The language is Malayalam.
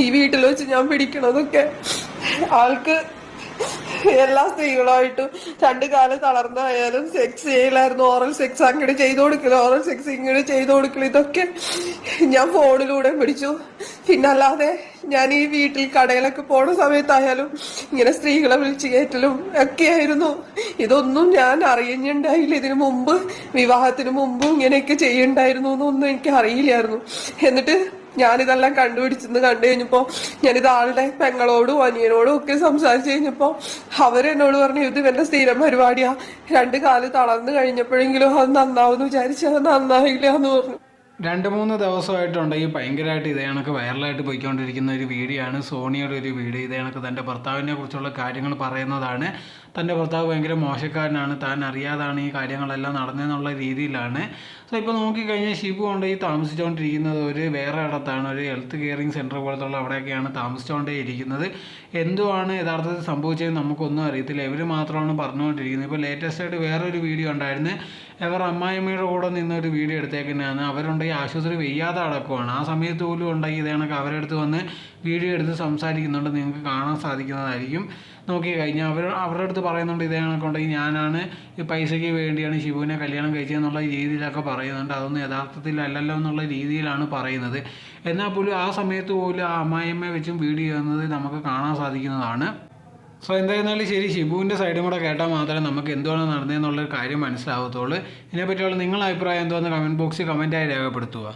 ഈ വീട്ടിൽ വെച്ച് ഞാൻ പിടിക്കണതൊക്കെ ആൾക്ക് എല്ലാ സ്ത്രീകളുമായിട്ടും രണ്ടു കാലം തളർന്നായാലും സെക്സ് ചെയ്യലായിരുന്നു. ഓറൽ സെക്സ് അങ്ങോട്ട് ചെയ്തു കൊടുക്കല്, ഓറൽ സെക്സ് ഇങ്ങോട്ട് ചെയ്തു കൊടുക്കല്, ഇതൊക്കെ ഞാൻ ഫോണിലൂടെ പിടിച്ചു. പിന്നല്ലാതെ ഞാൻ ഈ വീട്ടിൽ കടയിലൊക്കെ പോണ സമയത്തായാലും ഇങ്ങനെ സ്ത്രീകളെ വിളിച്ചു കയറ്റലും ഒക്കെയായിരുന്നു. ഇതൊന്നും ഞാൻ അറിയുന്നുണ്ടായില്ല. ഇതിനു മുമ്പ്, വിവാഹത്തിന് മുമ്പ് ഇങ്ങനെയൊക്കെ ചെയ്യണ്ടായിരുന്നു എന്നൊന്നും എനിക്ക് അറിയില്ലായിരുന്നു. എന്നിട്ട് ഞാനിതെല്ലാം കണ്ടുപിടിച്ചെന്ന് കണ്ടു കഴിഞ്ഞപ്പോ ഞാനിത് ആളുടെ പെങ്ങളോടും അനിയനോടും ഒക്കെ സംസാരിച്ചു കഴിഞ്ഞപ്പോ അവരെന്നോട് പറഞ്ഞു, ഇത് ഇവന്റെ സ്ഥിരം പരിപാടിയാ, രണ്ടു കാല് തളർന്നു കഴിഞ്ഞപ്പോഴെങ്കിലും അത് നന്നാവുമെന്ന് വിചാരിച്ചു, അത് നന്നായില്ല എന്ന് പറഞ്ഞു. 2-3 ദിവസമായിട്ടുണ്ട് ഈ ഭയങ്കരമായിട്ട് ഇതേ കണക്ക് വൈറലായിട്ട് പോയിക്കൊണ്ടിരിക്കുന്ന ഒരു വീഡിയോ ആണ്. സോണിയുടെ ഒരു വീഡിയോ ഇതേ കണക്ക് തൻ്റെ ഭർത്താവിനെ കുറിച്ചുള്ള കാര്യങ്ങൾ പറയുന്നതാണ്. തൻ്റെ ഭർത്താവ് ഭയങ്കര മോശക്കാരനാണ്, താൻ അറിയാതാണ് ഈ കാര്യങ്ങളെല്ലാം നടന്നതെന്നുള്ള രീതിയിലാണ്. സോ ഇപ്പോൾ നോക്കിക്കഴിഞ്ഞാൽ ഷിബു കൊണ്ട് ഈ താമസിച്ചുകൊണ്ടിരിക്കുന്നത് ഒരു വേറെ ഇടത്താണ്, ഒരു ഹെൽത്ത് കെയറിങ് സെൻറ്റർ പോലത്തുള്ള അവിടെയൊക്കെയാണ് താമസിച്ചുകൊണ്ടേ ഇരിക്കുന്നത്. എന്തുവാണ് യഥാർത്ഥത്തിൽ സംഭവിച്ചതെന്ന് നമുക്കൊന്നും അറിയത്തില്ല. ഇവർ മാത്രമാണ് പറഞ്ഞുകൊണ്ടിരിക്കുന്നത്. ഇപ്പോൾ ലേറ്റസ്റ്റ് ആയിട്ട് വേറൊരു വീഡിയോ ഉണ്ടായിരുന്നു. ഇവർ അമ്മായിമ്മയുടെ കൂടെ നിന്നൊരു വീഡിയോ എടുത്തേക്കുന്നതാണ്. അവരുണ്ടെങ്കിൽ ആശുപത്രി വെയ്യാതെ അടക്കുവാണ്. ആ സമയത്ത് പോലും ഉണ്ടെങ്കിൽ ഇതേ കണക്ക് അവരുടെ അടുത്ത് വന്ന് വീഡിയോ എടുത്ത് സംസാരിക്കുന്നുണ്ട്, നിങ്ങൾക്ക് കാണാൻ സാധിക്കുന്നതായിരിക്കും. നോക്കി കഴിഞ്ഞാൽ അവരുടെ അടുത്ത് പറയുന്നുണ്ട് ഇതേ കണക്കുണ്ടെങ്കിൽ ഞാനാണ് ഈ പൈസയ്ക്ക് വേണ്ടിയാണ് ഷിബുവിനെ കല്യാണം കഴിച്ചതെന്നുള്ള രീതിയിലൊക്കെ പറയുന്നുണ്ട്. അതൊന്നും യഥാർത്ഥത്തിൽ അല്ലല്ലോ എന്നുള്ള രീതിയിലാണ് പറയുന്നത്. എന്നാൽ പോലും ആ സമയത്ത് പോലും ആ അമ്മായിയമ്മയെ വെച്ചും വീഡിയോ ചെയ്യുന്നത് നമുക്ക് കാണാൻ സാധിക്കുന്നതാണ്. സോ എന്തായിരുന്നാലും ശരി, ഷിബുവിൻ്റെ സൈഡും കൂടെ കേട്ടാൽ മാത്രമേ നമുക്ക് എന്തുവാണ് നടന്നതെന്നുള്ളൊരു കാര്യം മനസ്സിലാവത്തുള്ളൂ. ഇതിനെപ്പറ്റിയുള്ള നിങ്ങളുടെ അഭിപ്രായം എന്തുവാന്ന് കമൻറ്റ് ബോക്സിൽ കമൻറ്റായി രേഖപ്പെടുത്തുക.